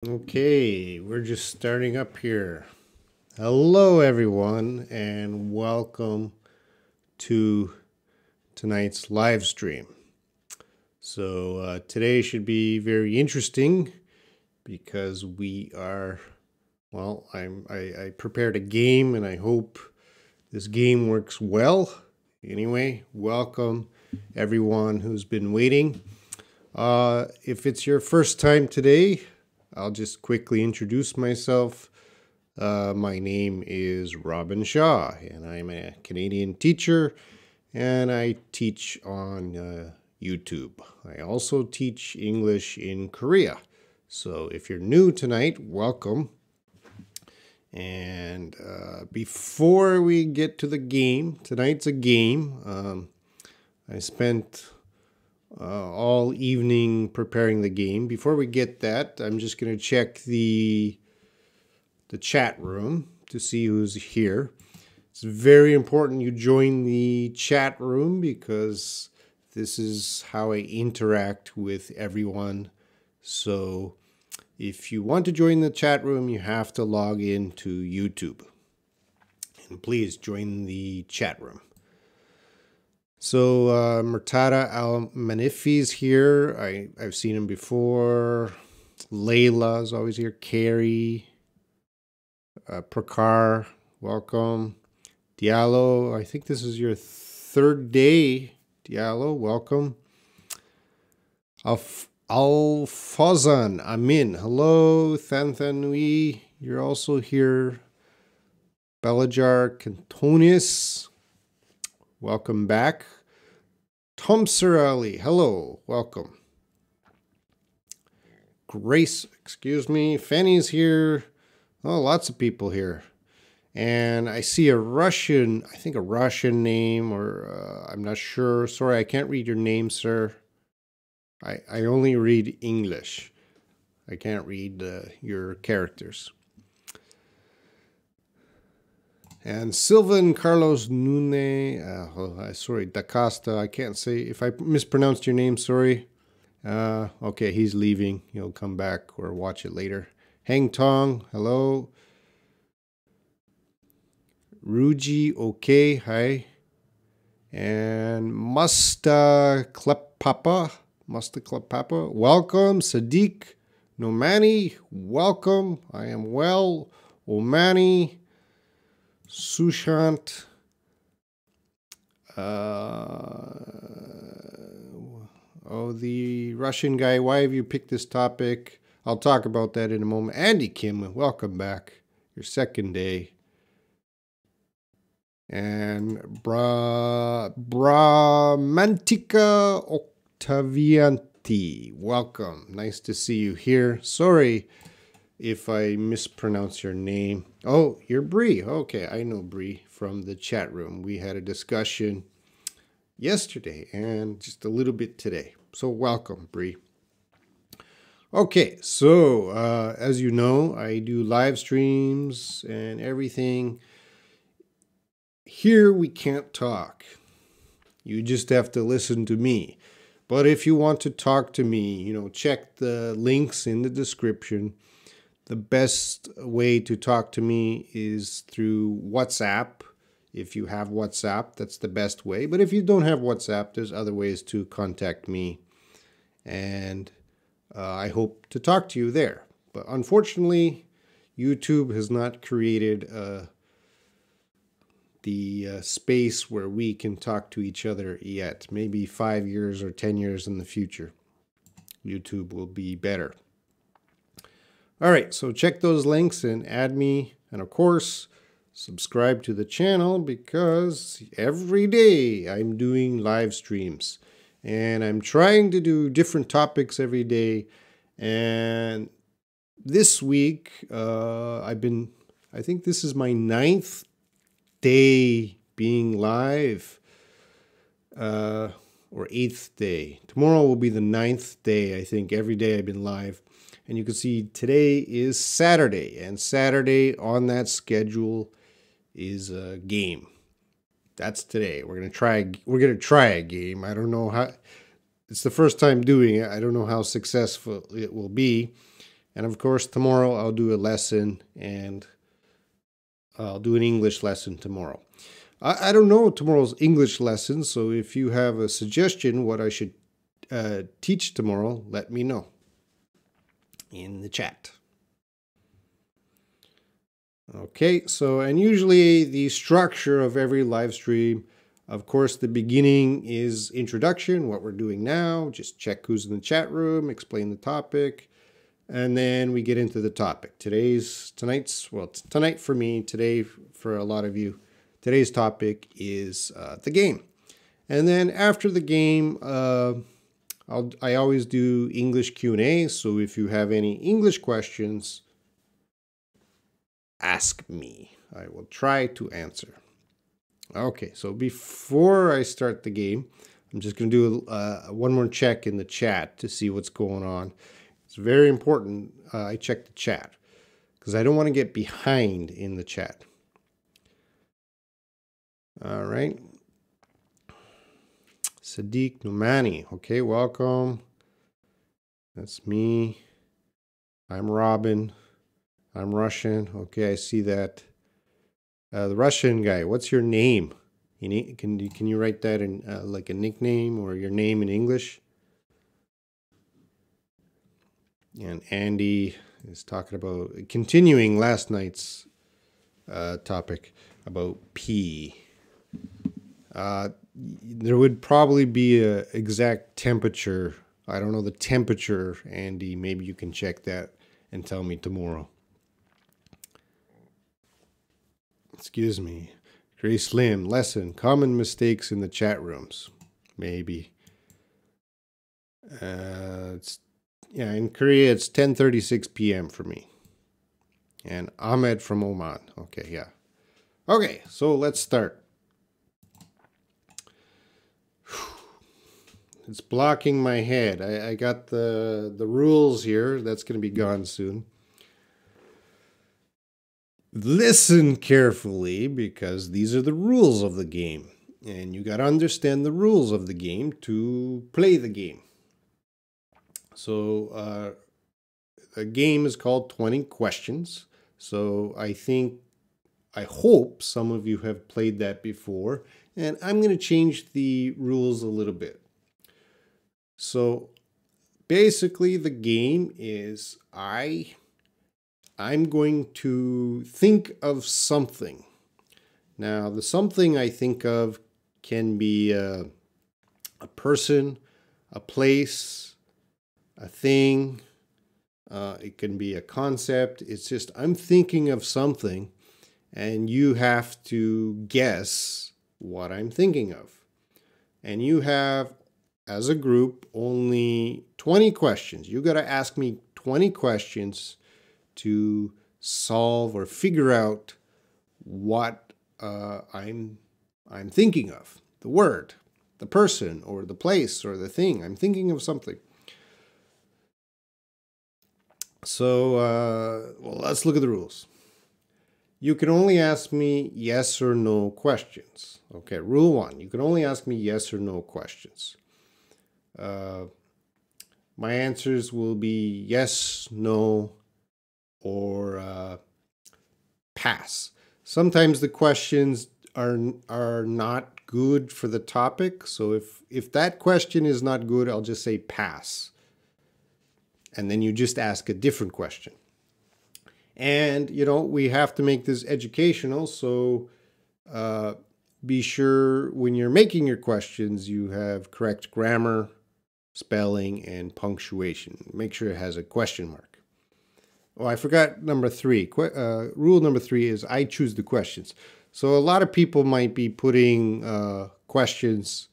Okay, we're just starting up here. Hello, everyone, and welcome to tonight's live stream. So, today should be very interesting because I prepared a game and I hope this game works well. Anyway, welcome everyone who's been waiting. If it's your first time today, I'll just quickly introduce myself. My name is Robin Shaw, and I'm a Canadian teacher, and I teach on YouTube. I also teach English in Korea. So if you're new tonight, welcome. And before we get to the game, tonight's a game. I spent all evening preparing the game. Before we get that, I'm just going to check the chat room to see who's here. It's very important you join the chat room because this is how I interact with everyone. So if you want to join the chat room, you have to log in to YouTube. And please join the chat room. So Murtada Al-Manifi is here. I've seen him before. Layla is always here. Carrie. Prakar, welcome. Diallo, I think this is your third day. Diallo, welcome. Al-Fawzan, Amin, hello. Thanthanui, you're also here. Belajar Cantonis, welcome back. Tomsir Ali, hello, welcome. Grace, Fanny's here. Oh, lots of people here. And I see a Russian name, or I'm not sure. Sorry, I can't read your name, sir. I only read English. I can't read your characters. And Sylvan Carlos Nune, sorry, Da Costa. I can't say, if I mispronounced your name, sorry. Okay, he's leaving. He'll come back or watch it later. Hang Tong, hello. Ruji, okay, hi. And Musta Klepapa, welcome. Sadiq Nomani, welcome. I am well. Omani, Sushant. The Russian guy, why have you picked this topic? I'll talk about that in a moment. Andy Kim, welcome back. Your second day. And Bramantica Octavianti, welcome. Nice to see you here. Sorry if I mispronounce your name. Oh, you're Bree. Okay, I know Bree from the chat room. We had a discussion yesterday and just a little bit today. So welcome, Bree. Okay, so as you know, I do live streams and everything. Here we can't talk. You just have to listen to me. But if you want to talk to me, check the links in the description. The best way to talk to me is through WhatsApp. If you have WhatsApp, that's the best way. But if you don't have WhatsApp, there's other ways to contact me. And I hope to talk to you there. But unfortunately, YouTube has not created the space where we can talk to each other yet. Maybe 5 years or 10 years in the future, YouTube will be better. All right, so check those links and add me. And of course, subscribe to the channel because every day I'm doing live streams. And I'm trying to do different topics every day. And this week, I think this is my 9th day being live, or 8th day. Tomorrow will be the 9th day, I think. Every day I've been live. And you can see today is Saturday. And Saturday on that schedule is a game. That's today. We're gonna try a game. I don't know how. It's the first time doing it. I don't know how successful it will be. And of course, tomorrow I'll do a lesson, and I'll do an English lesson tomorrow. I don't know tomorrow's English lesson, so if you have a suggestion what I should teach tomorrow, let me know in the chat. Okay, so, and usually the structure of every live stream, of course, the beginning is introduction, what we're doing now, just check who's in the chat room, explain the topic, and then we get into the topic. Tonight for me, today for a lot of you, today's topic is the game. And then after the game, I always do English Q&A, so if you have any English questions, ask me. I will try to answer. Okay, so before I start the game, I'm just going to do one more check in the chat to see what's going on. It's very important I check the chat because I don't want to get behind in the chat. All right. Sadiq Numani. Okay, welcome. That's me. I'm Robin. I'm Russian. Okay, I see that. The Russian guy, what's your name? Can you write that in like a nickname or your name in English? And Andy is talking about continuing last night's topic about P. There would probably be an exact temperature. I don't know the temperature, Andy. Maybe you can check that and tell me tomorrow. Excuse me. Grace Lim, lesson, common mistakes in the chat rooms. Maybe. Yeah, in Korea it's 10:36 p.m. for me. And Ahmed from Oman. Okay, yeah. Okay, so let's start. It's blocking my head. I got the rules here. That's going to be gone soon. Listen carefully because these are the rules of the game. And you got to understand the rules of the game to play the game. So the game is called 20 questions. So I hope some of you have played that before. And I'm going to change the rules a little bit. So basically the game is I'm going to think of something. Now the something I think of can be a person, a place, a thing. It can be a concept. It's just I'm thinking of something and you have to guess what I'm thinking of. And you have, as a group, only 20 questions. You got to ask me 20 questions to solve or figure out what I'm thinking of. The word, the person, or the place, or the thing. I'm thinking of something. So, well, let's look at the rules. You can only ask me yes or no questions. Okay, rule 1. You can only ask me yes or no questions. My answers will be yes, no, or pass. Sometimes the questions are not good for the topic. So if that question is not good, I'll just say pass. And then you just ask a different question. And, you know, we have to make this educational. So be sure when you're making your questions, you have correct grammar, spelling, and punctuation. Make sure it has a question mark. Oh, I forgot number 3. Rule number 3 is I choose the questions. So a lot of people might be putting questions,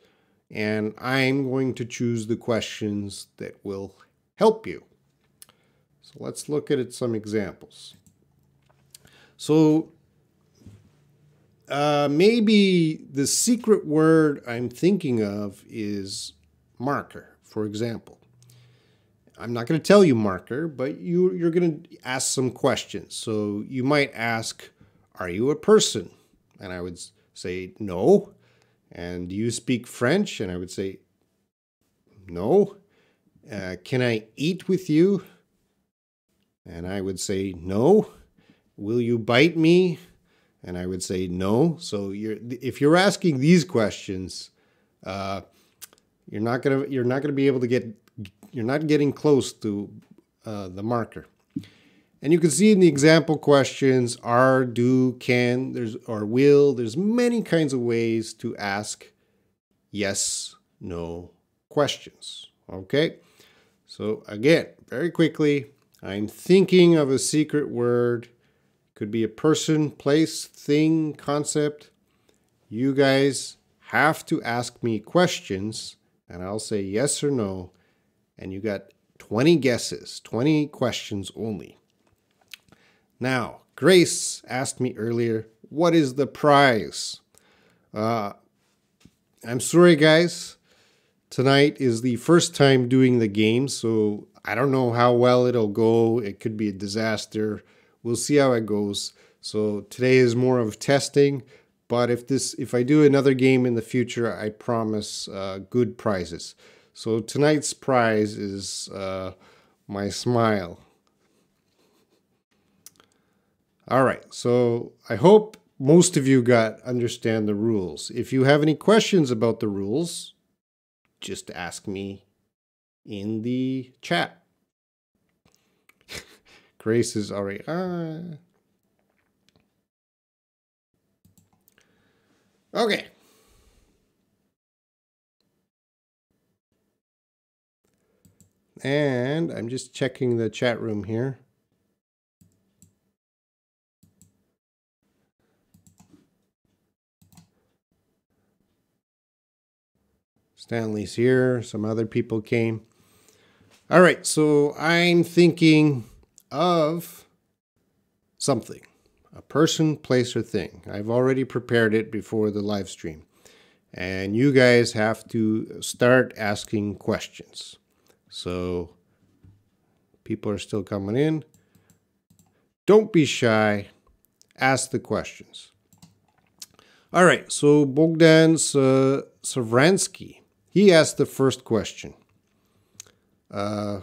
and I'm going to choose the questions that will help you. So let's look at some examples. So maybe the secret word I'm thinking of is marker. For example, I'm not going to tell you marker, but you're going to ask some questions. So you might ask, are you a person? And I would say, no. And do you speak French? And I would say, no. Can I eat with you? And I would say, no. Will you bite me? And I would say, no. So if you're asking these questions, you're not gonna be able to you're not getting close to the marker. And you can see in the example questions, are, do, can, or will. There's many kinds of ways to ask yes, no questions. Okay? So again, very quickly, I'm thinking of a secret word. Could be a person, place, thing, concept. You guys have to ask me questions, and I'll say yes or no. And you got 20 guesses, 20 questions only. Now, Grace asked me earlier, what is the prize? I'm sorry, guys. Tonight is the first time doing the game, so I don't know how well it'll go. It could be a disaster. We'll see how it goes. So today is more of testing, but if I do another game in the future, I promise good prizes. So tonight's prize is my smile. All right, so I hope most of you understand the rules. If you have any questions about the rules, just ask me in the chat. Grace is already... Okay. And I'm just checking the chat room here. Stanley's here. Some other people came. All right, so I'm thinking of something. A person, place, or thing. I've already prepared it before the live stream. And you guys have to start asking questions. So people are still coming in. Don't be shy. Ask the questions. All right, so Bogdan Savransky, he asked the first question. Are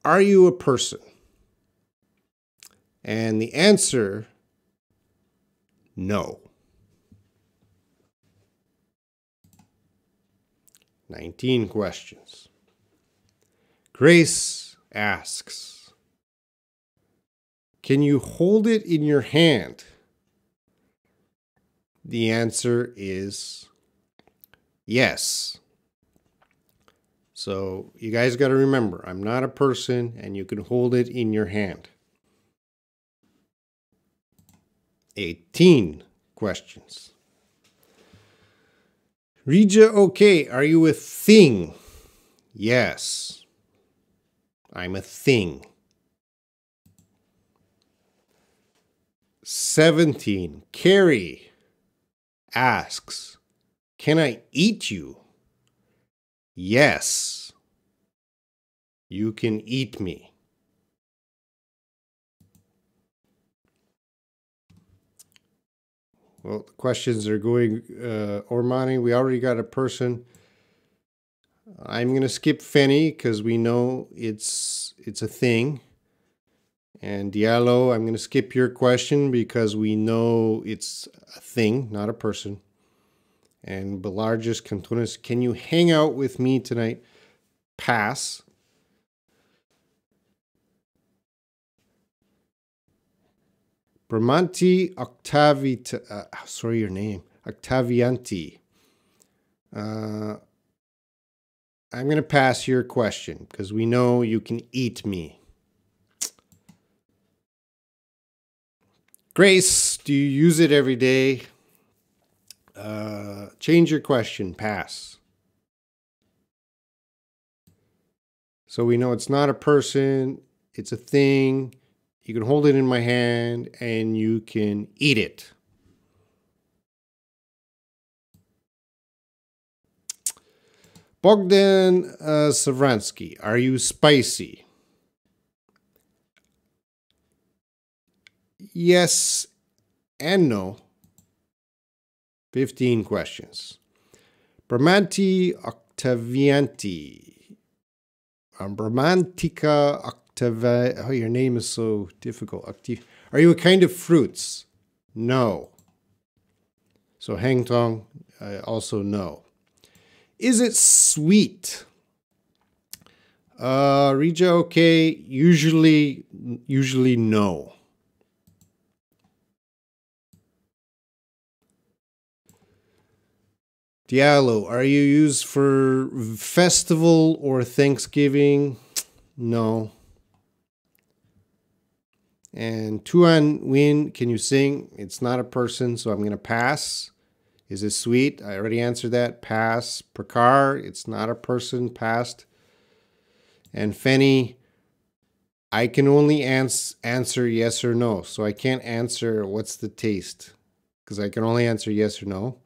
you a person? And the answer, no. 19 questions. Grace asks, can you hold it in your hand? The answer is yes. So you guys got to remember, I'm not a person and you can hold it in your hand. 18 questions. Rija, okay, are you a thing? Yes, I'm a thing. 17, Carrie asks, can I eat you? Yes, you can eat me. Well, the questions are going, Ormani, we already got a person. I'm going to skip Fenny because we know it's a thing. And Diallo, I'm going to skip your question because we know it's a thing, not a person. And Belargis Cantunis, can you hang out with me tonight? Pass. Bramanti sorry, your name. Octavianti. I'm going to pass your question because we know you can eat me. Grace, do you use it every day? Change your question. Pass. So we know it's not a person. It's a thing. You can hold it in my hand and you can eat it. Bogdan Savransky, are you spicy? Yes and no. 15 questions. Bramanti Octavianti, Romantica octava. Oh, your name is so difficult. Are you a kind of fruits? No. So hang tong, also no. Is it sweet? Rija, okay. Usually no. Diallo, are you used for festival or Thanksgiving? No. And Tuan Win, can you sing? It's not a person, so I'm going to pass. Is it sweet? I already answered that. Pass. Prakar, it's not a person. Passed. And Fenny, I can only answer yes or no. So I can't answer what's the taste, because I can only answer yes or no.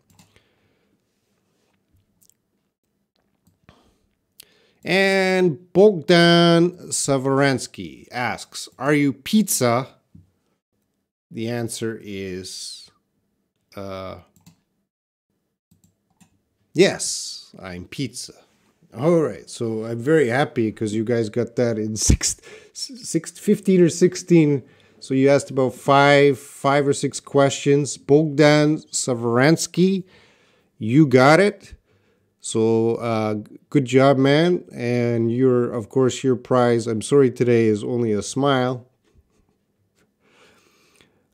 And Bogdan Savaransky asks, are you pizza? The answer is yes, I'm pizza. All right, so I'm very happy because you guys got that in 15 or 16. So you asked about five or six questions. Bogdan Savaransky, you got it. So good job, man. And of course, your prize, I'm sorry today, is only a smile.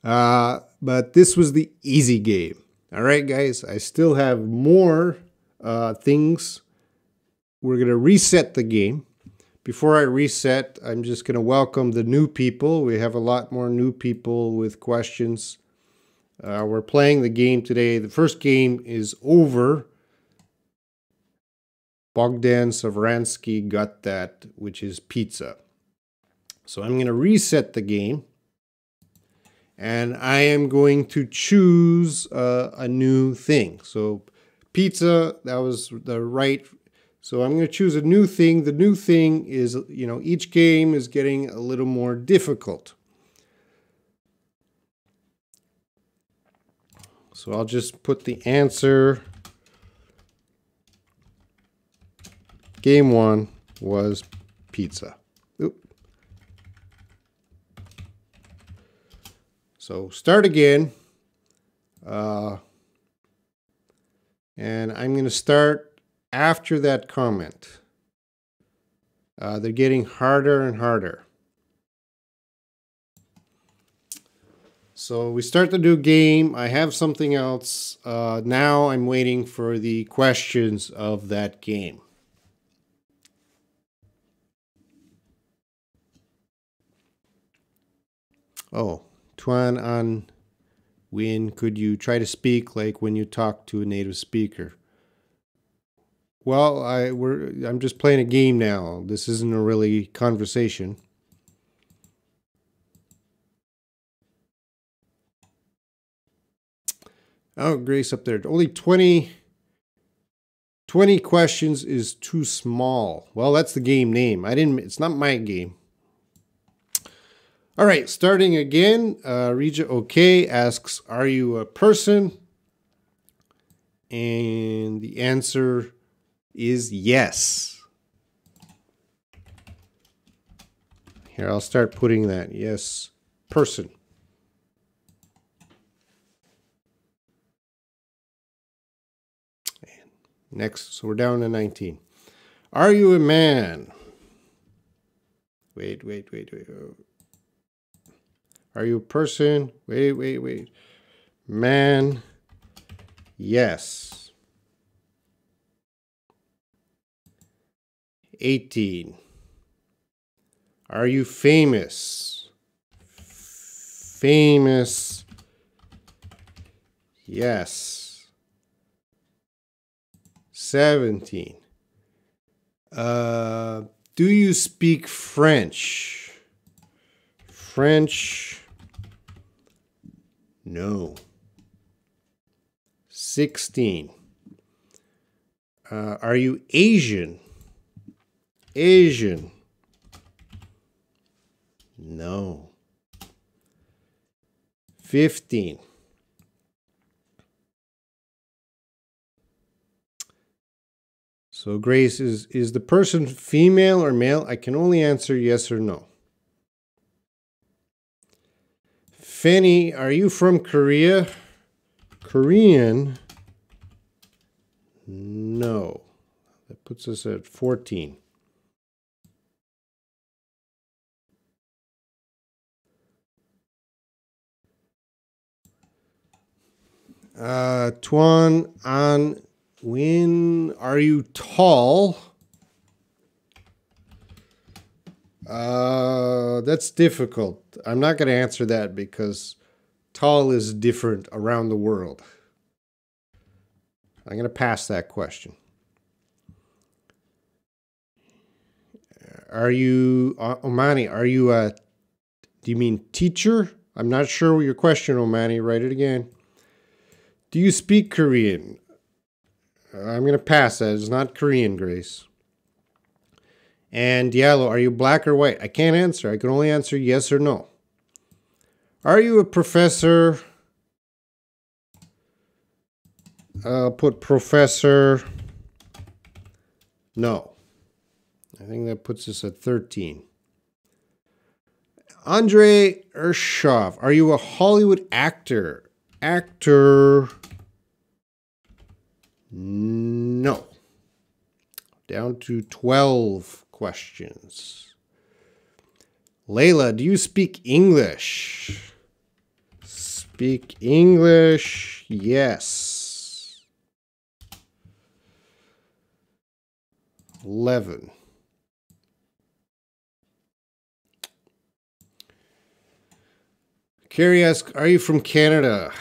But this was the easy game. All right, guys, I still have more things. We're going to reset the game. Before I reset, I'm just going to welcome the new people. We have a lot more new people with questions. We're playing the game today. The first game is over. Bogdan Savransky got that, which is pizza. So I'm going to reset the game. And I am going to choose a new thing. So pizza, that was the right. So I'm going to choose a new thing. The new thing is, each game is getting a little more difficult. So I'll just put the answer. Game 1 was pizza. Oop. So start again. And I'm going to start after that comment. They're getting harder and harder. So we start the new game. I have something else. Now I'm waiting for the questions of that game. Oh, Tuan An Win, could you try to speak like when you talk to a native speaker? Well, I'm just playing a game now. This isn't a really conversation. Oh, Grace up there. Only 20 questions is too small. Well, that's the game name. It's not my game. All right, starting again. Rija OK asks, are you a person? And the answer is yes. Here, I'll start putting that. Yes, person. And next, so we're down to 19. Are you a man? Wait. Are you a person? Wait. Man. Yes. 18. Are you famous? Famous. Yes. 17. Do you speak French? French. No. 16. Are you Asian? Asian. No. 15. So Grace, is the person female or male? I can only answer yes or no. Fanny, are you from Korea? Korean? No. That puts us at 14. Tuan An Win, are you tall? That's difficult. I'm not going to answer that because tall is different around the world. I'm going to pass that question. Are you, Omani, are you a, do you mean teacher? I'm not sure your question, Omani. Write it again. Do you speak Korean? I'm going to pass that. It's not Korean, Grace. And Diallo, are you black or white? I can't answer. I can only answer yes or no. Are you a professor? I'll put professor. No. I think that puts us at 13. Andre Urshov, are you a Hollywood actor? Actor. No. Down to 12 questions. Layla, do you speak English? Speak English, yes. 11. Carrie asks, are you from Canada?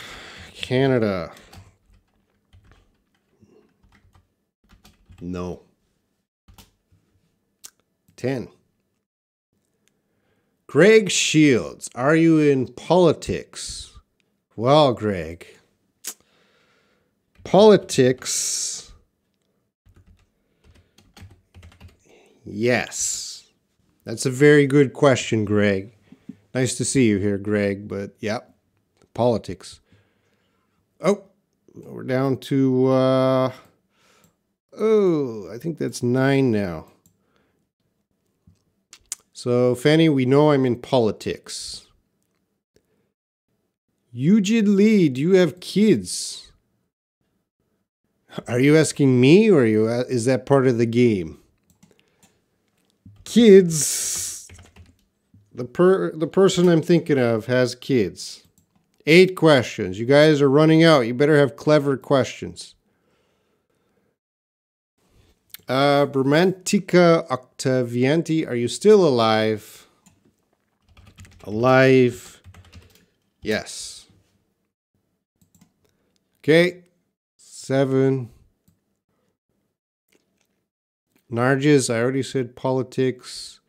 Canada. No. 10. Greg Shields, are you in politics? Well, Greg, politics, yes. That's a very good question, Greg. Nice to see you here, Greg, but yep, politics. Oh, we're down to, I think that's 9 now. So, Fanny, we know I'm in politics. Eugene Lee, do you have kids? Are you asking me, or is that part of the game? Kids. The person I'm thinking of has kids. 8 questions. You guys are running out. You better have clever questions. Bermantica Octavianti, are you still alive? Alive. Yes. Okay. 7. Nargis, I already said politics.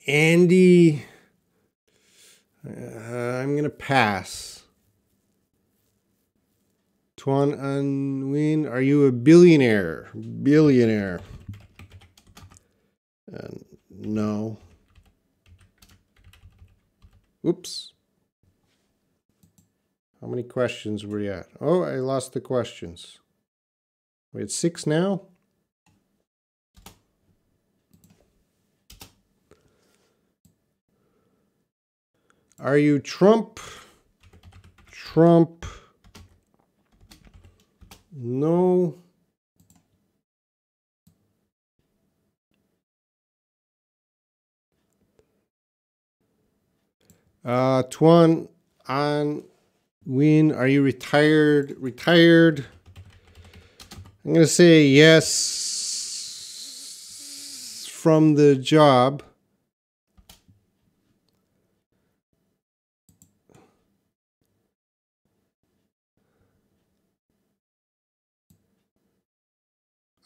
Andy, I'm going to pass. Tuan Anwin, are you a billionaire? Billionaire. No. Oops. How many questions were we at? Oh, I lost the questions. We're at 6 now? Are you Trump? Trump. No. Tuan An Win, are you retired? Retired. I'm going to say yes from the job.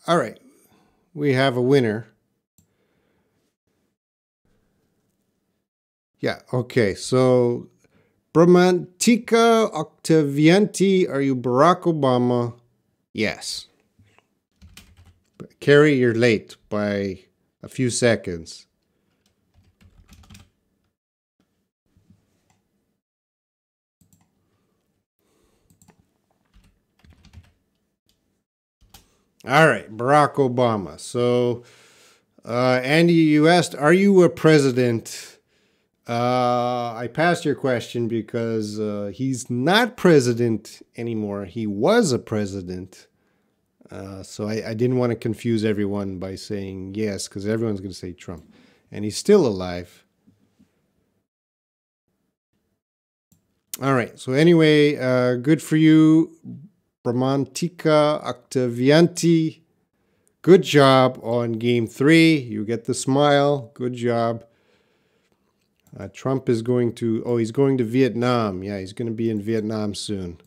All right. We have a winner. Yeah, okay. So, Bramantica Octavianti, are you Barack Obama? Yes. Carrie, you're late by a few seconds. All right, Barack Obama. So, Andy, you asked, are you a president? I passed your question because he's not president anymore. He was a president. So I didn't want to confuse everyone by saying yes, because everyone's going to say Trump. And he's still alive. All right. So anyway, good for you, Bramantika Octavianti. Good job on game 3. You get the smile. Good job. Trump is going to, he's going to Vietnam. Yeah, he's going to be in Vietnam soon.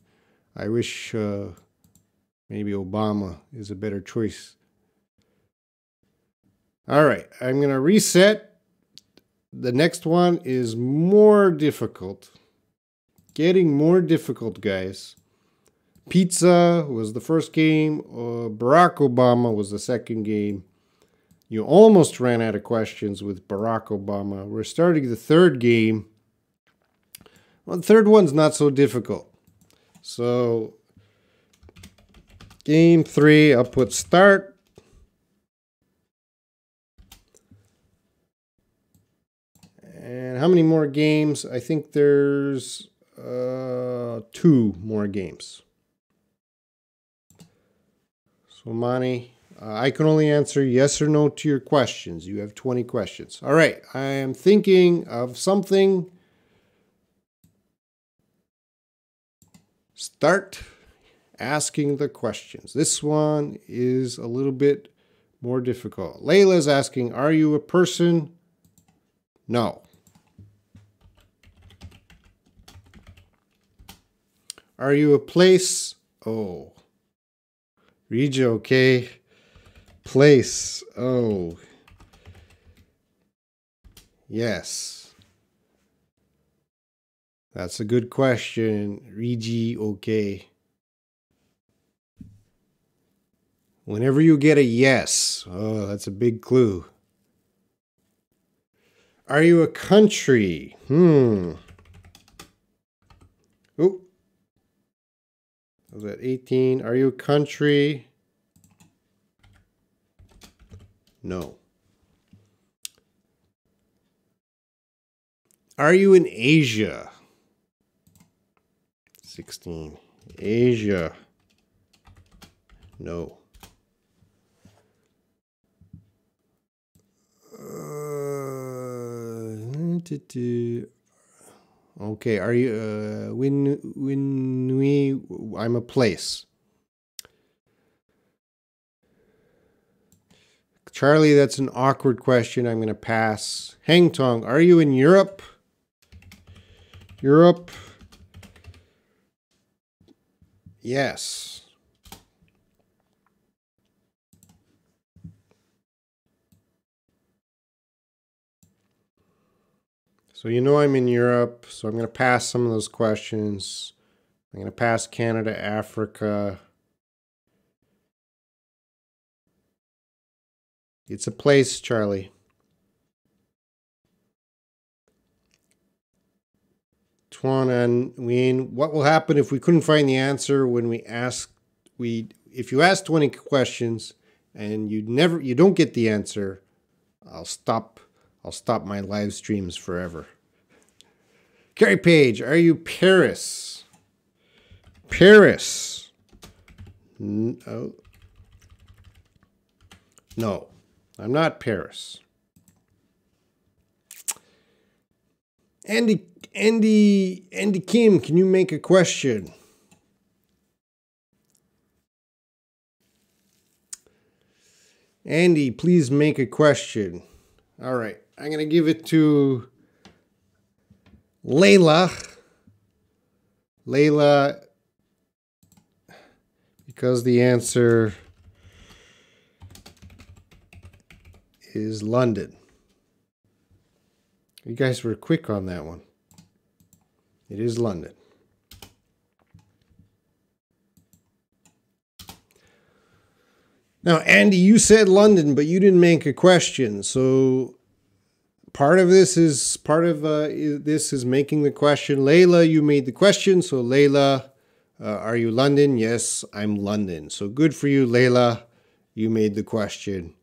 I wish maybe Obama is a better choice. All right, I'm going to reset. The next one is more difficult. Getting more difficult, guys. Pizza was the first game. Barack Obama was the second game. You almost ran out of questions with Barack Obama. We're starting the third game. Well, the third one's not so difficult. So, game 3, I'll put start. And how many more games? I think there's 2 more games. So, Mani, I can only answer yes or no to your questions. You have 20 questions. All right, I am thinking of something. Start asking the questions. This one is a little bit more difficult. Layla's asking, are you a person? No. Are you a place? Oh. Region, okay. Place, oh. Yes. That's a good question. Regi, okay. Whenever you get a yes, oh, that's a big clue. Are you a country? Oh. I was at 18. Are you a country? No. Are you in Asia? 16. Asia. No. Okay, are you I'm a place. Charlie, that's an awkward question. I'm going to pass. Hang Tong, are you in Europe? Europe. Yes. So you know I'm in Europe, so I'm going to pass some of those questions. I'm going to pass Canada, Africa. It's a place, Charlie. Tuan and Wayne, what will happen if we couldn't find the answer when we ask? If you ask 20 questions and you don't get the answer, I'll stop my live streams forever. Carrie Page, are you Paris? Paris. No. No, I'm not Paris. Andy Kim, can you make a question? Andy, please make a question. All right, I'm going to give it to Layla. Layla, because the answer is London. You guys were quick on that one. It is London. Now, Andy, you said London, but you didn't make a question. So part of this is making the question. Layla, you made the question. So Layla, are you London? Yes, I'm London. So good for you, Layla. you made the question.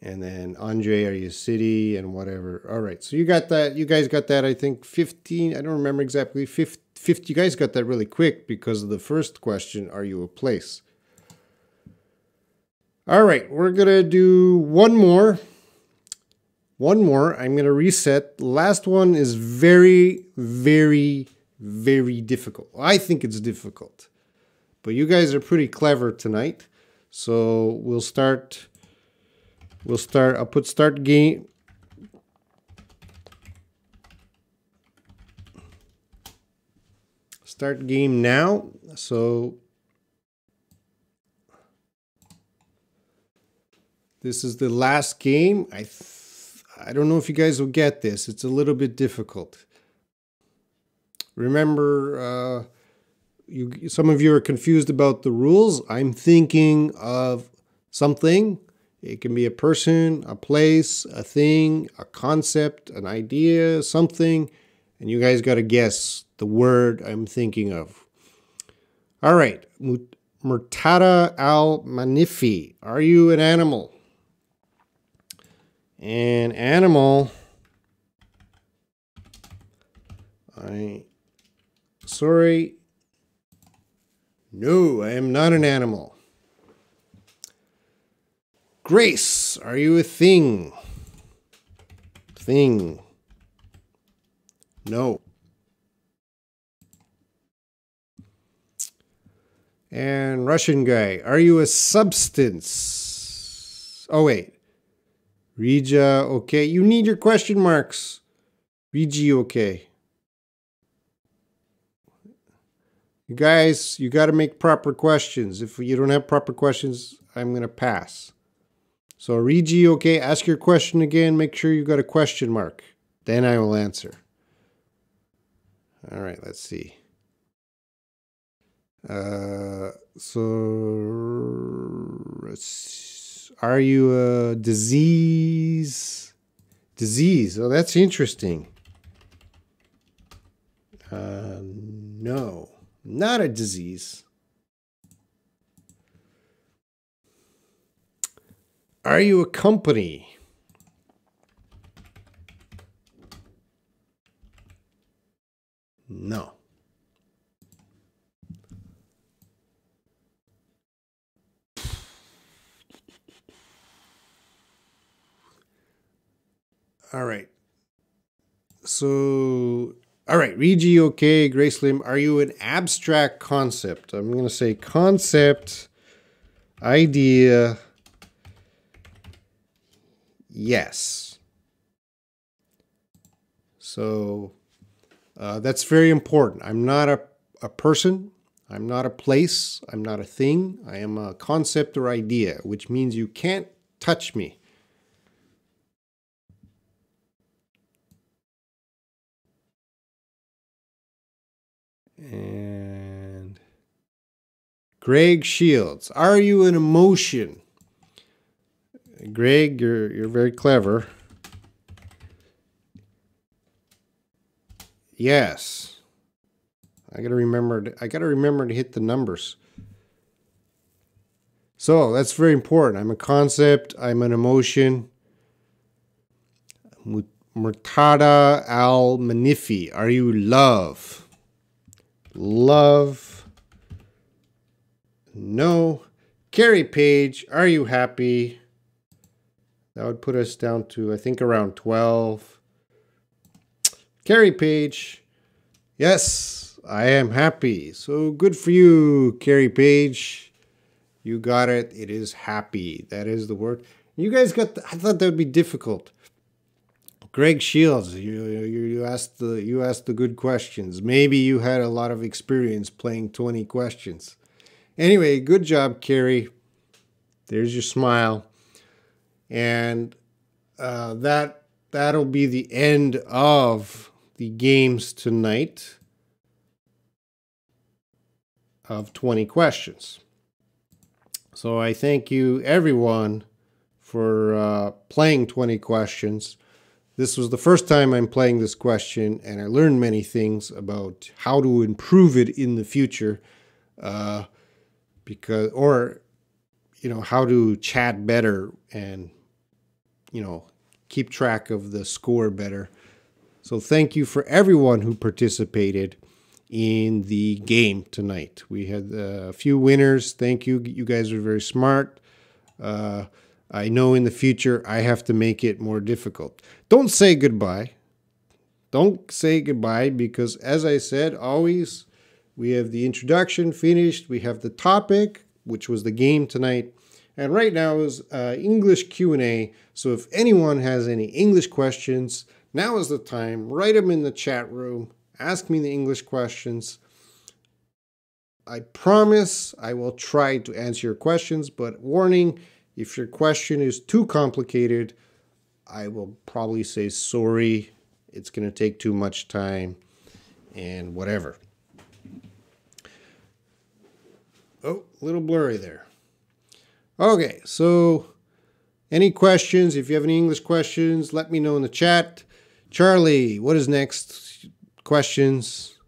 And then Andre, are you a city and whatever. All right, so you got that. You guys got that, I think 15. I don't remember exactly. 50, you guys got that really quick because of the first question, are you a place? All right, we're going to do one more. One more. I'm going to reset. The last one is very, very, very difficult. I think it's difficult. But you guys are pretty clever tonight. So we'll start. I'll put start game. Start game now. So this is the last game. I don't know if you guys will get this. It's a little bit difficult. Remember, some of you are confused about the rules. I'm thinking of something. It can be a person, a place, a thing, a concept, an idea, something. And you guys got to guess the word I'm thinking of. All right. Murtada al-Manifi. Are you an animal? An animal. Sorry. No, I am not an animal. Grace, are you a thing? Thing. No. And Russian guy, are you a substance? Oh, wait. Rija, okay. You need your question marks. Rigi, okay. You guys, you got to make proper questions. If you don't have proper questions, I'm going to pass. So, Rigi, okay. Ask your question again. Make sure you got a question mark. Then I will answer. All right, let's see. Are you a disease? Disease. Oh, that's interesting. No, not a disease. Are you a company? No. All right. So, all right, Rigi, okay, Gracelim, are you an abstract concept? I'm going to say concept, idea, yes. So, that's very important. I'm not a person. I'm not a place. I'm not a thing. I am a concept or idea, which means you can't touch me. And Greg Shields, are you an emotion? Greg, you're very clever. Yes. I gotta remember to hit the numbers. So that's very important. I'm a concept. I'm an emotion. Murtada al-Manifi. Are you love? Love. No. Carrie Page. Are you happy? That would put us down to, I think, around 12. Carrie Page. Yes, I am happy. So good for you, Carrie Page. You got it. It is happy. That is the word. You guys got. I thought that would be difficult. Greg Shields, you asked the good questions. Maybe you had a lot of experience playing 20 questions. Anyway, good job, Carrie. There's your smile. And that'll be the end of the games tonight of 20 questions. So I thank you, everyone, for playing 20 questions. This was the first time I'm playing this question, and I learned many things about how to improve it in the future. how to chat better and, keep track of the score better. So thank you for everyone who participated in the game tonight. We had a few winners. Thank you. You guys are very smart. I know in the future I have to make it more difficult. Don't say goodbye. Don't say goodbye because, as I said, always we have the introduction finished. We have the topic, which was the game tonight. And right now is English Q&A. So if anyone has any English questions, now is the time. Write them in the chat room. Ask me the English questions. I promise I will try to answer your questions, but warning, if your question is too complicated, I will probably say sorry. It's going to take too much time and whatever. Oh, a little blurry there. Okay, so any questions? If you have any English questions, let me know in the chat. Charlie, what is next? Questions?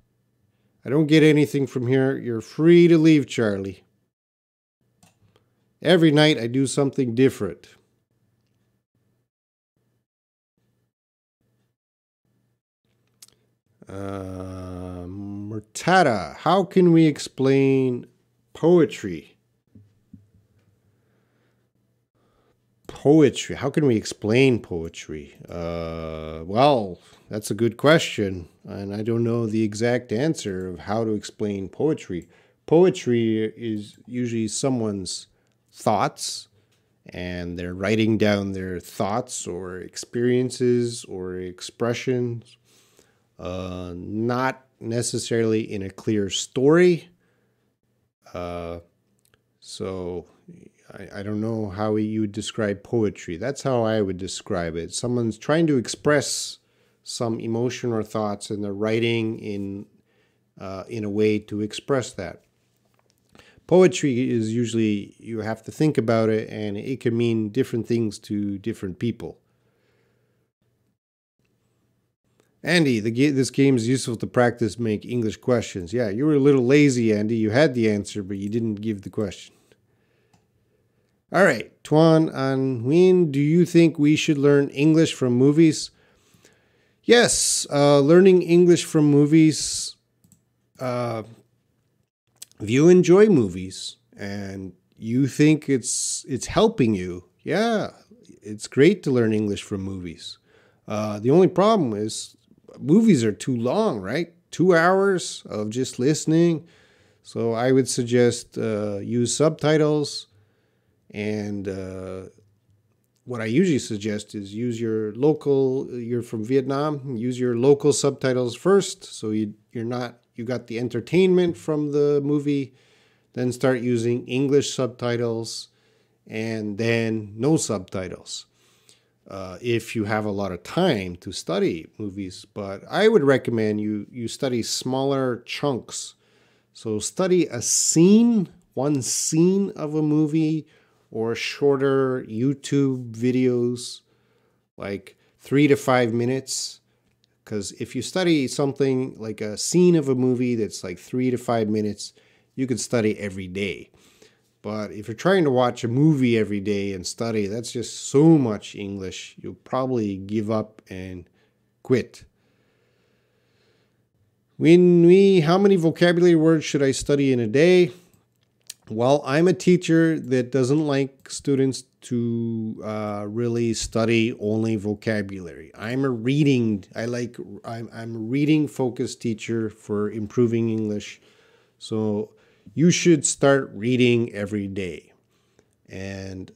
I don't get anything from here. You're free to leave, Charlie. Every night I do something different. Murtada, how can we explain poetry? Poetry. How can we explain poetry? Well, that's a good question, and I don't know the exact answer of how to explain poetry. Poetry is usually someone's thoughts, and they're writing down their thoughts or experiences or expressions, not necessarily in a clear story. So I don't know how you would describe poetry. That's how I would describe it. Someone's trying to express some emotion or thoughts, and they're writing in a way to express that. Poetry is usually, you have to think about it, and it can mean different things to different people. Andy, this game is useful to practice make English questions. Yeah, you were a little lazy, Andy. You had the answer, but you didn't give the question. All right, Tuan and Nguyen, do you think we should learn English from movies? Yes, learning English from movies, if you enjoy movies and you think it's helping you, yeah, it's great to learn English from movies. The only problem is movies are too long, right? 2 hours of just listening. So I would suggest use subtitles. And what I usually suggest is use you're from Vietnam, use your local subtitles first. So you got the entertainment from the movie, then start using English subtitles, and then no subtitles. If you have a lot of time to study movies, but I would recommend you study smaller chunks. So study a scene, one scene of a movie, or shorter YouTube videos, like 3 to 5 minutes. Because if you study something like a scene of a movie that's like 3 to 5 minutes, you could study every day. But if you're trying to watch a movie every day and study, that's just so much English, you'll probably give up and quit. How many vocabulary words should I study in a day? Well, I'm a teacher that doesn't like students to really study only vocabulary. I'm a reading focused teacher for improving English. So you should start reading every day. And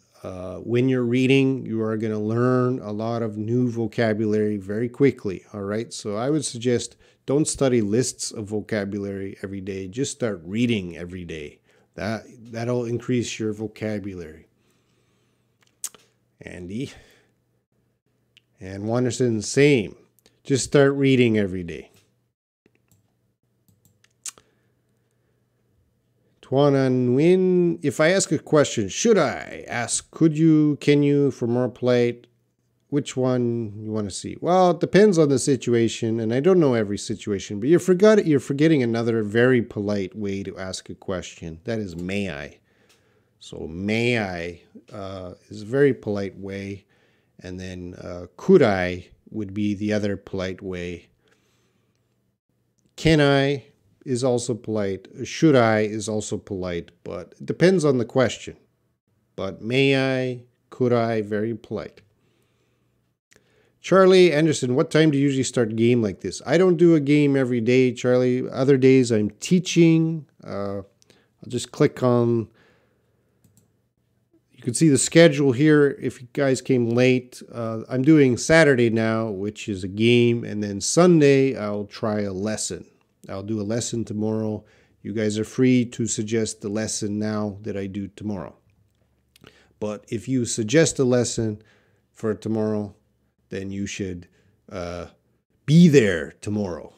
when you're reading, you are going to learn a lot of new vocabulary very quickly. All right. So I would suggest don't study lists of vocabulary every day. Just start reading every day. That'll increase your vocabulary. Andy. And Wanderson, same. Just start reading every day. Tuana Nguyen, if I ask a question, should I ask could you, can you for more polite? Which one you want to see? Well, it depends on the situation, and I don't know every situation, but you're forgetting another very polite way to ask a question. That is, may I? So may I is a very polite way. And then could I would be the other polite way. Can I is also polite. Should I is also polite, but it depends on the question. But may I, could I, very polite. Charlie Anderson, what time do you usually start a game like this? I don't do a game every day, Charlie. Other days I'm teaching. I'll just click on, you can see the schedule here if you guys came late. I'm doing Saturday now, which is a game, and then Sunday I'll try a lesson. I'll do a lesson tomorrow. You guys are free to suggest the lesson now that I do tomorrow. But if you suggest a lesson for tomorrow, then you should be there tomorrow.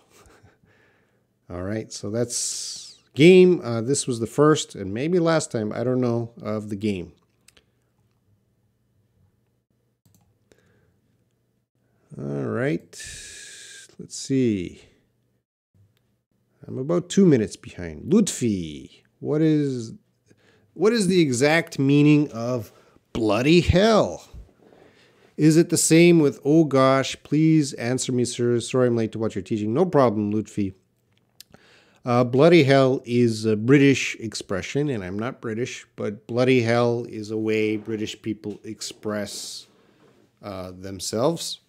All right, so that's game. This was the first and maybe last time, I don't know, of the game. All right, let's see. I'm about 2 minutes behind. Lutfi, what is the exact meaning of bloody hell? Is it the same with oh gosh? Please answer me, sir. Sorry I'm late to watch your teaching. No problem, Lutfi. Bloody hell is a British expression, and I'm not British, but bloody hell is a way British people express themselves.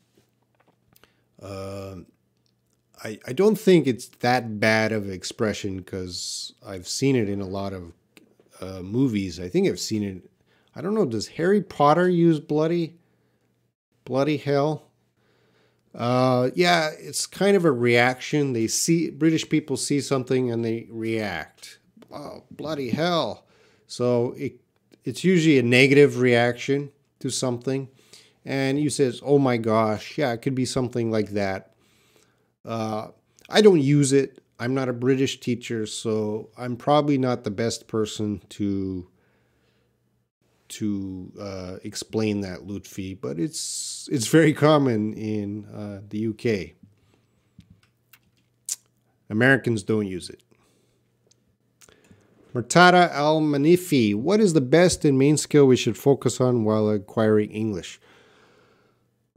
I don't think it's that bad of an expression because I've seen it in a lot of movies. I think I've seen it. I don't know. Does Harry Potter use bloody hell? Yeah, it's kind of a reaction. British people see something and they react. Oh, bloody hell. So it's usually a negative reaction to something. And you says, oh my gosh. Yeah, it could be something like that. I don't use it. I'm not a British teacher, so I'm probably not the best person to explain that, Lutfi, but it's very common in the UK. Americans don't use it. Murtada Al-Manifi, what is the best and main skill we should focus on while acquiring English?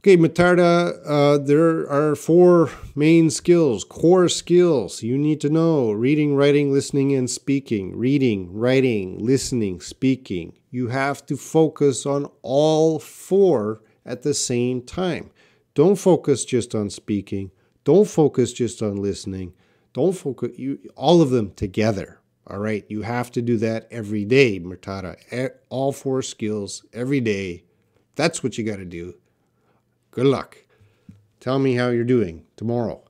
Okay, Murtada, there are 4 main skills, core skills you need to know. Reading, writing, listening, and speaking. Reading, writing, listening, speaking. You have to focus on all 4 at the same time. Don't focus just on speaking. Don't focus just on listening. Don't focus, all of them together. All right, you have to do that every day, Murtada. All 4 skills every day. That's what you got to do. Good luck. Tell me how you're doing tomorrow.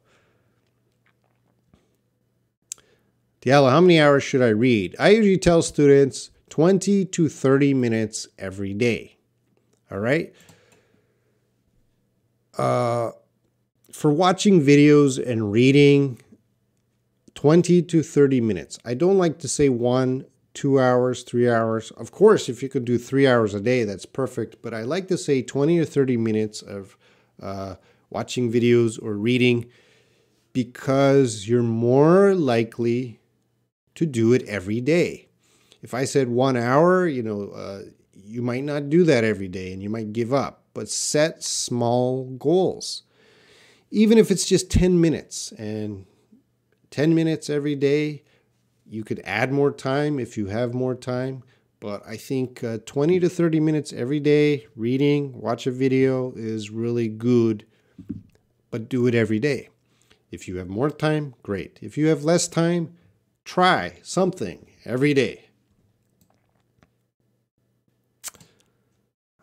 Diallo, how many hours should I read? I usually tell students 20 to 30 minutes every day. All right? For watching videos and reading, 20 to 30 minutes. I don't like to say 1, 2 hours, 3 hours. Of course, if you could do 3 hours a day, that's perfect. But I like to say 20 or 30 minutes of watching videos or reading because you're more likely to do it every day. If I said 1 hour, you might not do that every day and you might give up. But set small goals. Even if it's just 10 minutes and 10 minutes every day, you could add more time if you have more time, but I think 20 to 30 minutes every day, reading, watch a video is really good, but do it every day. If you have more time, great. If you have less time, try something every day.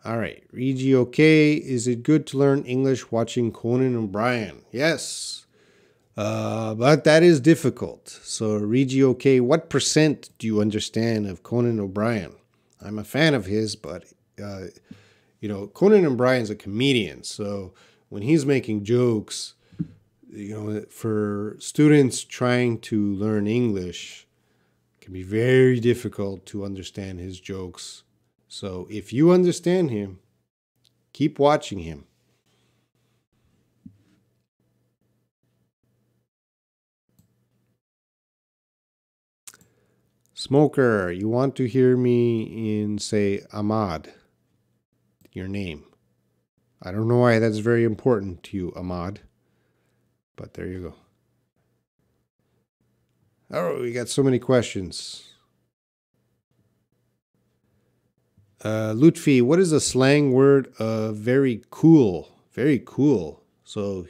All right, Regi, okay. Is it good to learn English watching Conan O'Brien? Yes. But that is difficult. So, Regi, okay, what percent do you understand of Conan O'Brien? I'm a fan of his, but, Conan O'Brien's a comedian. So, when he's making jokes, for students trying to learn English, it can be very difficult to understand his jokes. So, if you understand him, keep watching him. Smoker, you want to hear me in, say, Ahmad, your name. I don't know why that's very important to you, Ahmad, but there you go. Oh, we got so many questions. Lutfi, what is a slang word? Very cool. Very cool. So,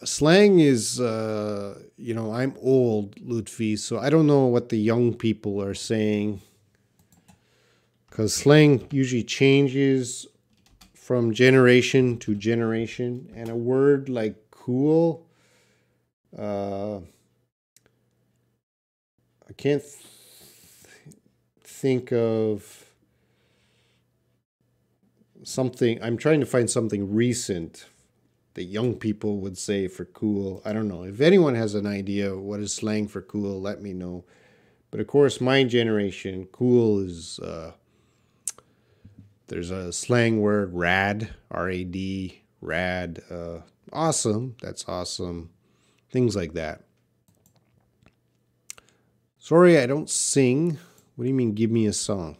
slang is, I'm old, Lutfi, so I don't know what the young people are saying. Because slang usually changes from generation to generation. And a word like cool, I can't think of something. I'm trying to find something recent that young people would say for cool. I don't know. If anyone has an idea what is slang for cool, let me know. But of course, my generation, cool is, there's a slang word, rad, R-A-D, rad, awesome, that's awesome, things like that. Sorry, I don't sing. What do you mean, give me a song?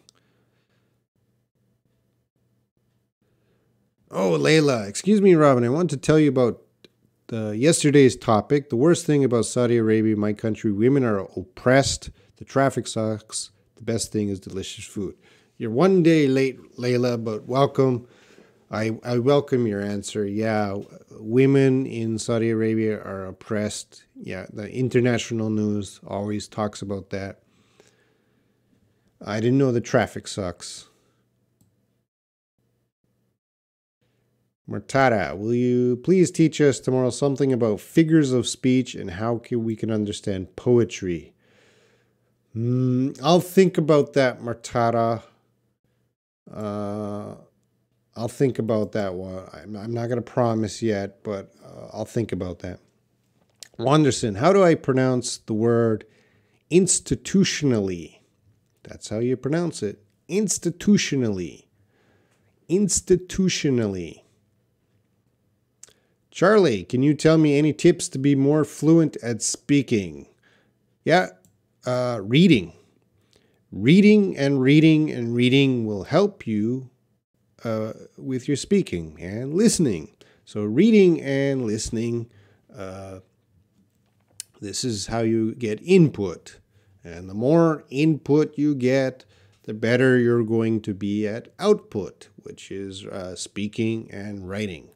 Oh, Layla. Excuse me, Robin. I want to tell you about yesterday's topic. The worst thing about Saudi Arabia, my country, women are oppressed. The traffic sucks. The best thing is delicious food. You're one day late, Layla, but welcome. I welcome your answer. Yeah, women in Saudi Arabia are oppressed. Yeah, the international news always talks about that. I didn't know the traffic sucks. Martada, will you please teach us tomorrow something about figures of speech and how we can understand poetry? I'll think about that, Martada. I'll think about that one. I'm not going to promise yet, but I'll think about that. Wanderson, how do I pronounce the word institutionally? That's how you pronounce it. Institutionally. Institutionally. Charlie, can you tell me any tips to be more fluent at speaking? Yeah, reading. Reading and reading and reading will help you with your speaking and listening. So reading and listening, this is how you get input. And the more input you get, the better you're going to be at output, which is speaking and writing.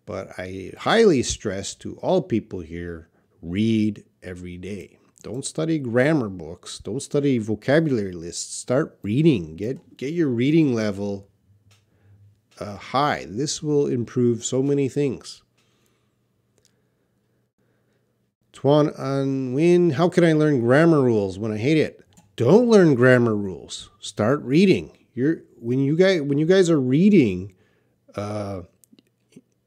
But I highly stress to all people here, read every day. Don't study grammar books. Don't study vocabulary lists. Start reading. Get your reading level high. This will improve so many things. Tuan An Win, how can I learn grammar rules when I hate it? Don't learn grammar rules. Start reading. When you guys are reading,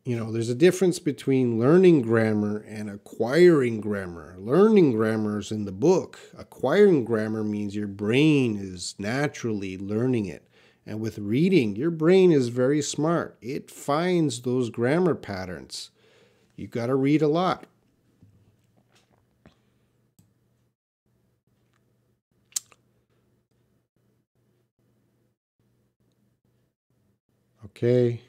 there's a difference between learning grammar and acquiring grammar. Learning grammar is in the book. Acquiring grammar means your brain is naturally learning it. And with reading, your brain is very smart. It finds those grammar patterns. You got to read a lot. Okay.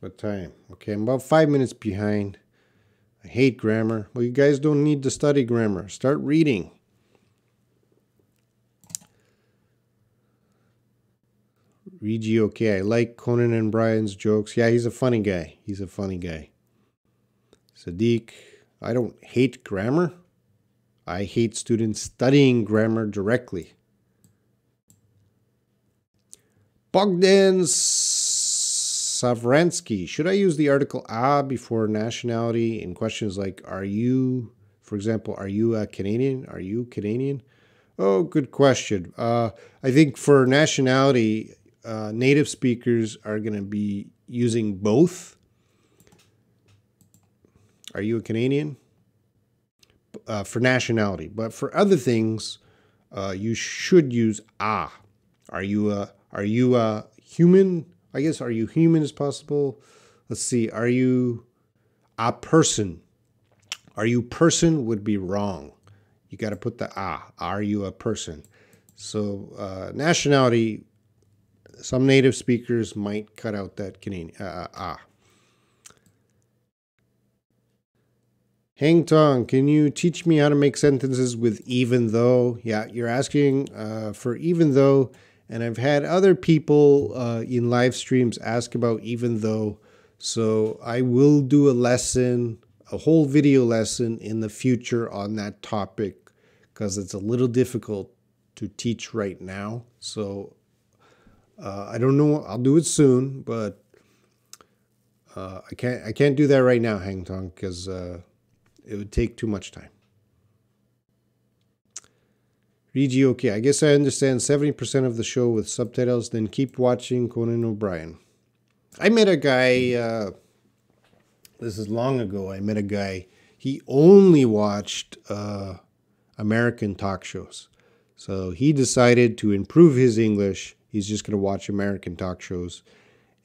What time? Okay, I'm about 5 minutes behind. I hate grammar. Well, you guys don't need to study grammar. Start reading. Regi, okay, I like Conan and Brian's jokes. Yeah, he's a funny guy. He's a funny guy. Sadiq, I don't hate grammar. I hate students studying grammar directly. Bogdan Savransky, should I use the article a before nationality in questions like, are you, for example, are you a Canadian? Are you Canadian? Oh, good question. I think for nationality, native speakers are going to be using both. Are you a Canadian? For nationality. But for other things, you should use a. Are you a human? I guess, are you human is possible? Let's see. Are you a person? Are you person would be wrong. you got to put the ah. Are you a person? So nationality, some native speakers might cut out that Canadian ah. Hang Tong, can you teach me how to make sentences with even though? Yeah, you're asking for even though, and I've had other people in live streams ask about even though. So I will do a lesson, a whole video lesson in the future on that topic because it's a little difficult to teach right now. So I don't know. I'll do it soon, but I can't do that right now, Hang Tong, because it would take too much time. Regi, okay, I guess I understand 70% of the show with subtitles, then keep watching Conan O'Brien. I met a guy, this is long ago, I met a guy, he only watched American talk shows. So he decided to improve his English, he's just going to watch American talk shows.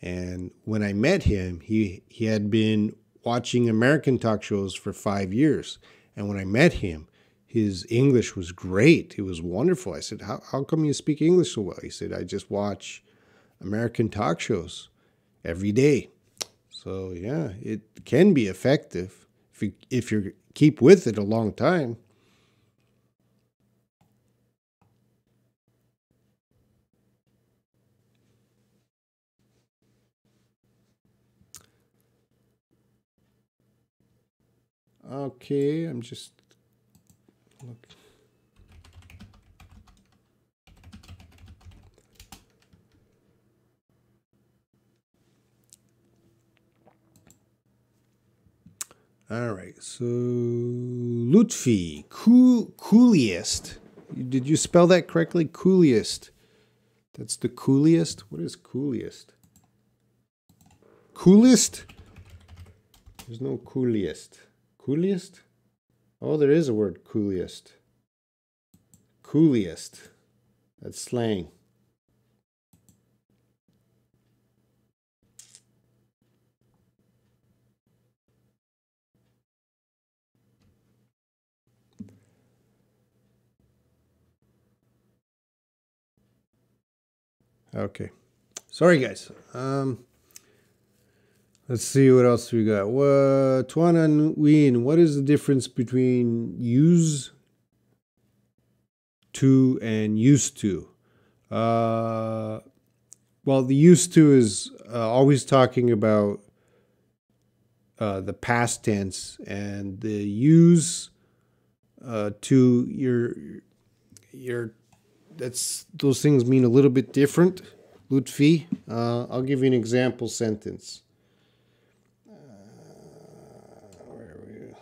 And when I met him, he had been watching American talk shows for 5 years. And when I met him, his English was great. It was wonderful. I said, how come you speak English so well? He said, I just watch American talk shows every day. So yeah, it can be effective if you keep with it a long time. Okay, I'm just look. All right, so Lutfi, coolest. Did you spell that correctly? Coolest. That's the coolest? What is coolest? Coolest? There's no coolest. Coolest? Oh, there is a word, coolest. Coolest. That's slang. Okay. Sorry, guys. Let's see what else we got. Tuana Wien, what is the difference between use to and used to? Well, the used to is always talking about the past tense, and the use to those things mean a little bit different. Lutfi, I'll give you an example sentence. Where are we?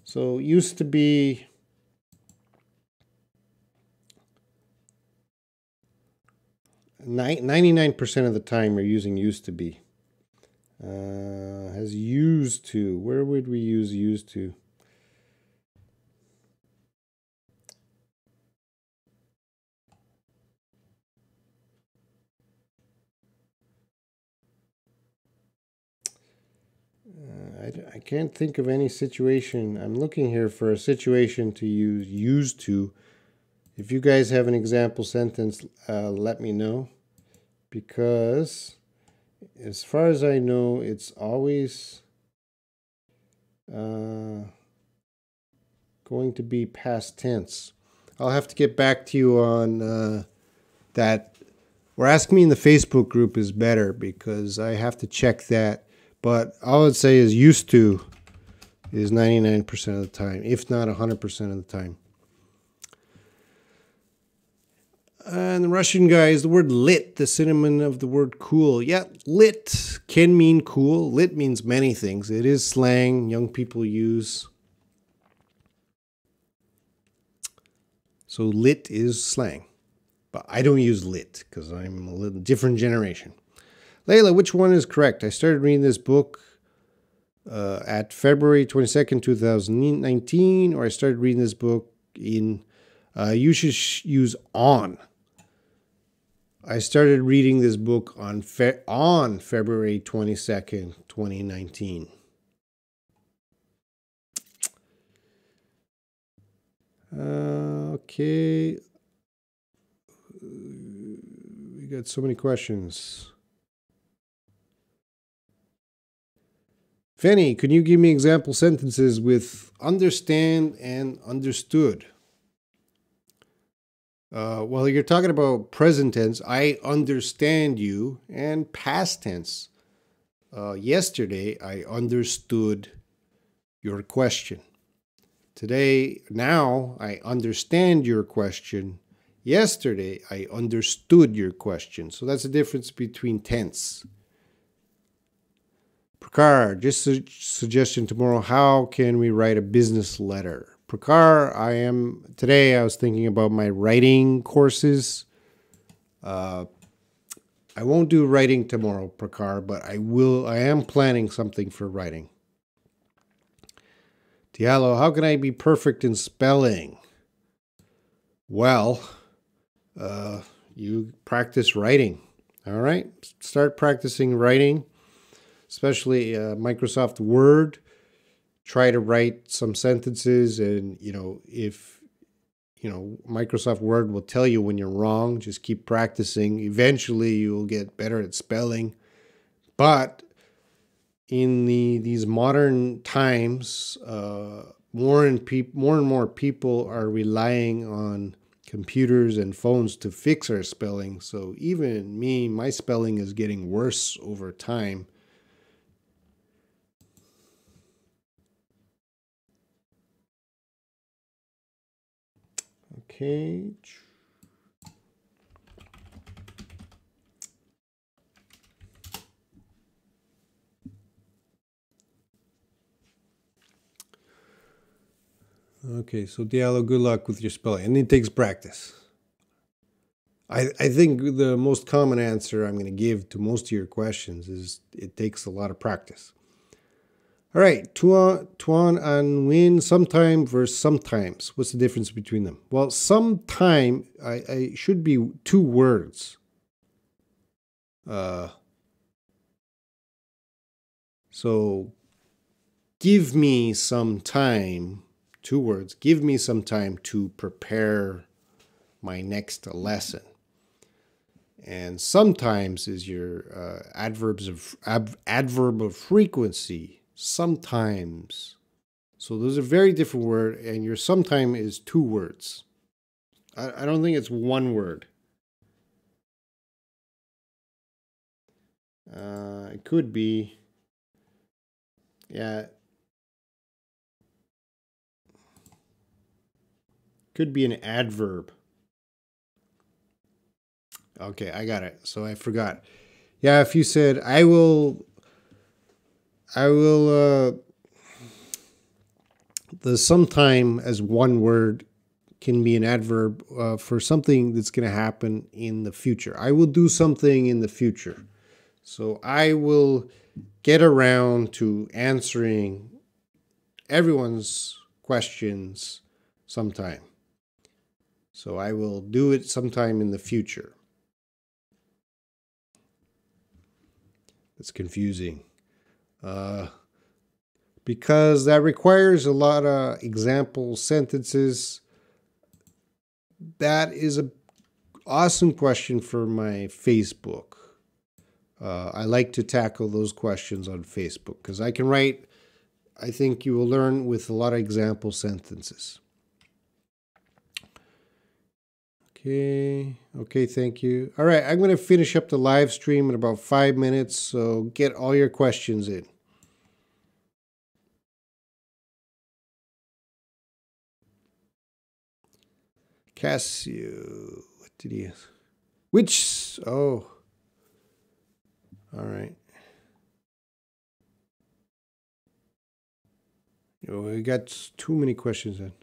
So used to be 99% of the time you're using used to be. Has used to. Where would we use used to? I can't think of any situation. I'm looking here for a situation to use used to. If you guys have an example sentence, let me know. Because as far as I know, it's always going to be past tense. I'll have to get back to you on that. Or ask me in the Facebook group is better because I have to check that. But all I'd say is used to is 99% of the time, if not 100% of the time. And the Russian guy is the word lit, the synonym of the word cool. Yeah, lit can mean cool. Lit means many things. It is slang young people use. So lit is slang. But I don't use lit because I'm a little different generation. Layla, which one is correct? I started reading this book at February 22nd, 2019, or I started reading this book in, you should use on. I started reading this book on February 22nd, 2019. Okay. We got so many questions. Fanny, can you give me example sentences with understand and understood? Well, you're talking about present tense. I understand you, and past tense. Yesterday, I understood your question. Today, now, I understand your question. Yesterday, I understood your question. So that's the difference between tense. Prakar, just a suggestion tomorrow. How can we write a business letter? Prakar, today I was thinking about my writing courses. I won't do writing tomorrow, Prakar, but I am planning something for writing. Diallo, how can I be perfect in spelling? Well, you practice writing. All right, start practicing writing, especially Microsoft Word. Try to write some sentences, and if Microsoft Word will tell you when you're wrong. Just keep practicing. Eventually, you'll get better at spelling. But in these modern times, more and more people are relying on computers and phones to fix our spelling. So even me, my spelling is getting worse over time. Okay. Okay, so Diallo, good luck with your spelling. And it takes practice. I think the most common answer I'm going to give to most of your questions is it takes a lot of practice. All right, tuan and win, sometime versus sometimes. What's the difference between them? Well, sometime I should be two words. So give me some time, two words, give me some time to prepare my next lesson. And sometimes is your adverb of frequency. Sometimes. So those are very different words, and your sometime is two words. I don't think it's one word. It could be. Yeah. Could be an adverb. Okay, I got it. So I forgot. Yeah, if you said I will the sometime as one word can be an adverb for something that's going to happen in the future. I will do something in the future. So I will get around to answering everyone's questions sometime. So I will do it sometime in the future. It's confusing. Because that requires a lot of example sentences. That is an awesome question for my Facebook. I like to tackle those questions on Facebook because I can write, I think you will learn with a lot of example sentences. Okay, thank you. All right, I'm going to finish up the live stream in about 5 minutes, so get all your questions in. Casio, what did he ask? Which, oh, all right. Oh, we got too many questions then.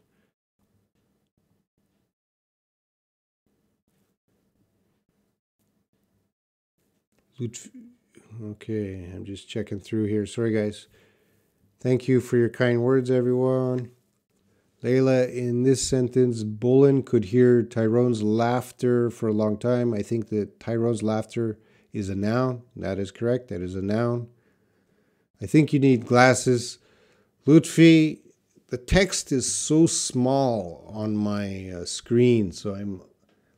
Okay, I'm just checking through here. Sorry, guys. Thank you for your kind words, everyone. Layla, in this sentence, Bolin could hear Tyrone's laughter for a long time. I think that Tyrone's laughter is a noun. That is correct. That is a noun. I think you need glasses. Lutfi, the text is so small on my screen, so I'm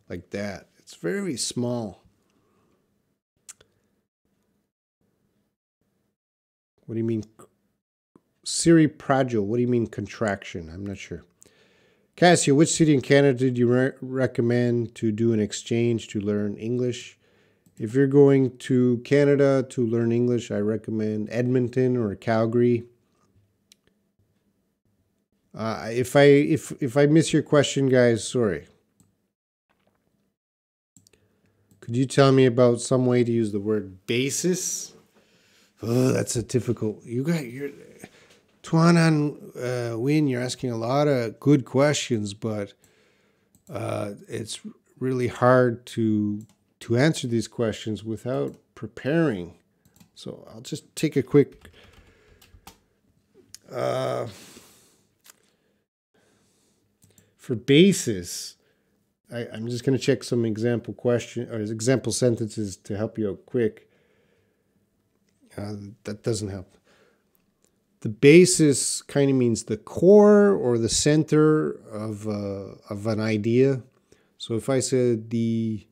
like that. It's very small. What do you mean? Siri Prajo, what do you mean contraction? I'm not sure. Cassia, which city in Canada do you recommend to do an exchange to learn English? If you're going to Canada to learn English, I recommend Edmonton or Calgary. If I miss your question, guys, sorry. Could you tell me about some way to use the word basis? Oh, that's a difficult. You're Tuan and Win. You're asking a lot of good questions, but it's really hard to answer these questions without preparing. So I'll just take a quick. For basis, I'm just going to check some example question or example sentences to help you out quick. That doesn't help. The basis kind of means the core or the center of an idea. So if I said the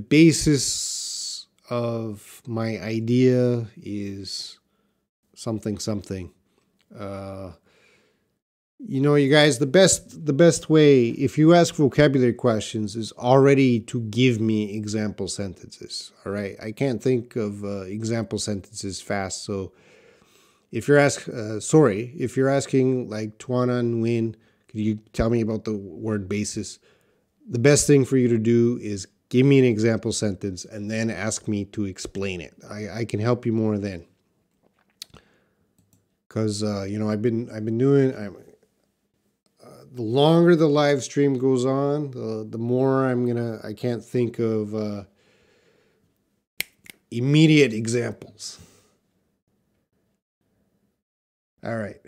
basis of my idea is something something. You guys, the best way, if you ask vocabulary questions, is already to give me example sentences. All right, I can't think of example sentences fast. So if you're if you're asking like Tuana and Win, could you tell me about the word basis? The best thing for you to do is give me an example sentence and then ask me to explain it. I can help you more then, because I've been doing. The longer the live stream goes on, the more I can't think of immediate examples. All right.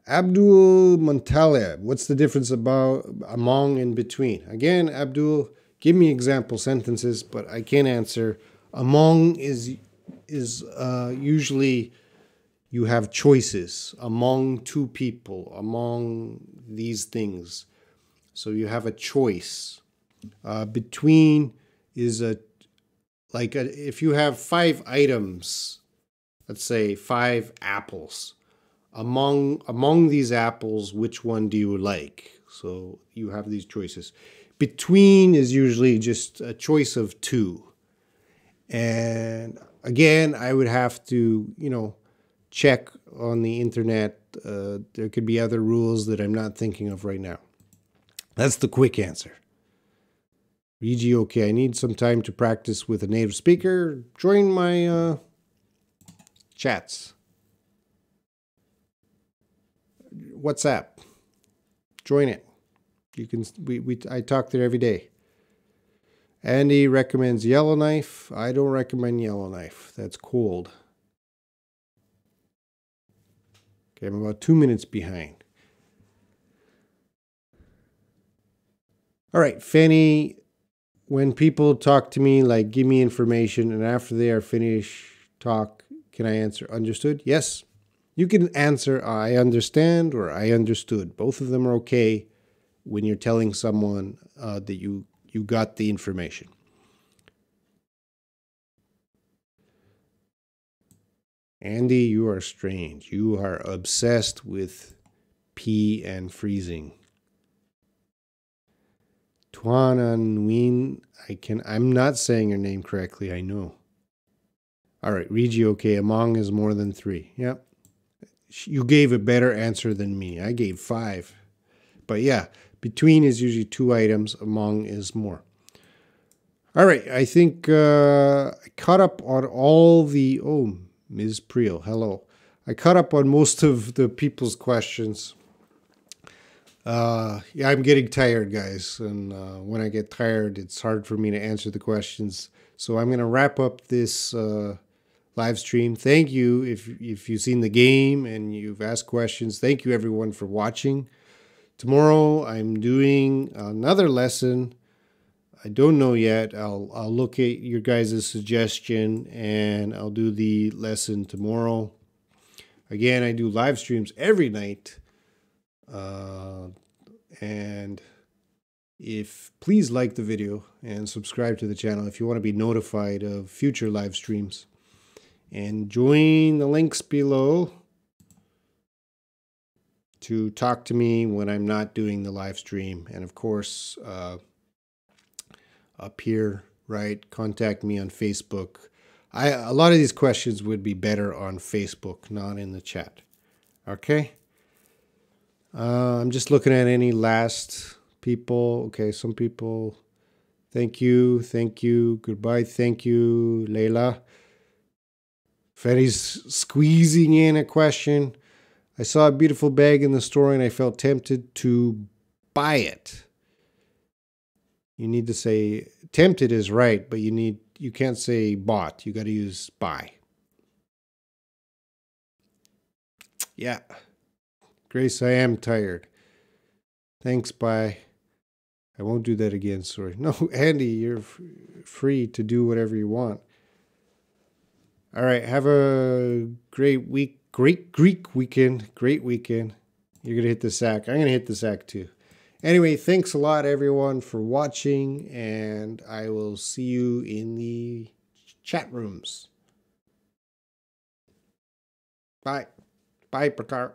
Abdul Montaleb, what's the difference about among and between? Again, Abdul, give me example sentences, but I can't answer. Among is usually you have choices among two people, among these things. So you have a choice. Between is if you have 5 items, let's say 5 apples. Among these apples, which one do you like? So you have these choices. Between is usually just a choice of 2. And again, I would have to, check on the internet. There could be other rules that I'm not thinking of right now. That's the quick answer. Regi, okay, I need some time to practice with a native speaker. Join my chats. WhatsApp. Join it. You can. I talk there every day. Andy recommends Yellowknife. I don't recommend Yellowknife. That's cold. Okay, I'm about 2 minutes behind. All right, Fanny, when people talk to me, like give me information, and after they are finished talk, can I answer understood? Yes. You can answer I understand or I understood. Both of them are okay when you're telling someone that you got the information. Andy, you are strange. You are obsessed with pee and freezing. Tuan and Wien, I'm not saying your name correctly, I know. All right, Regi, okay, among is more than 3. Yep. You gave a better answer than me. I gave 5. But yeah, between is usually 2 items, among is more. All right, I think I caught up on all the... Oh, Ms. Priel, hello. I caught up on most of the people's questions. Yeah, I'm getting tired, guys. And when I get tired, it's hard for me to answer the questions. So I'm going to wrap up this live stream. Thank you if you've seen the game and you've asked questions. Thank you, everyone, for watching. Tomorrow, I'm doing another lesson. I don't know yet. I'll look at your guys' suggestion and I'll do the lesson tomorrow. Again, I do live streams every night. And please like the video and subscribe to the channel if you want to be notified of future live streams. And join the links below to talk to me when I'm not doing the live stream. And of course, up here, right, contact me on Facebook. A lot of these questions would be better on Facebook, not in the chat. Okay? I'm just looking at any last people. Okay, some people. Thank you, goodbye, thank you, Leila. Ferry's squeezing in a question. I saw a beautiful bag in the store and I felt tempted to buy it. You need to say, tempted is right, but you can't say bought. You got to use buy. Yeah. Grace, I am tired. Thanks, bye. I won't do that again, sorry. No, Andy, you're free to do whatever you want. All right, have a great week, great Greek weekend, great weekend. You're going to hit the sack. I'm going to hit the sack too. Anyway, thanks a lot, everyone, for watching, and I will see you in the chat rooms. Bye. Bye, Prakar.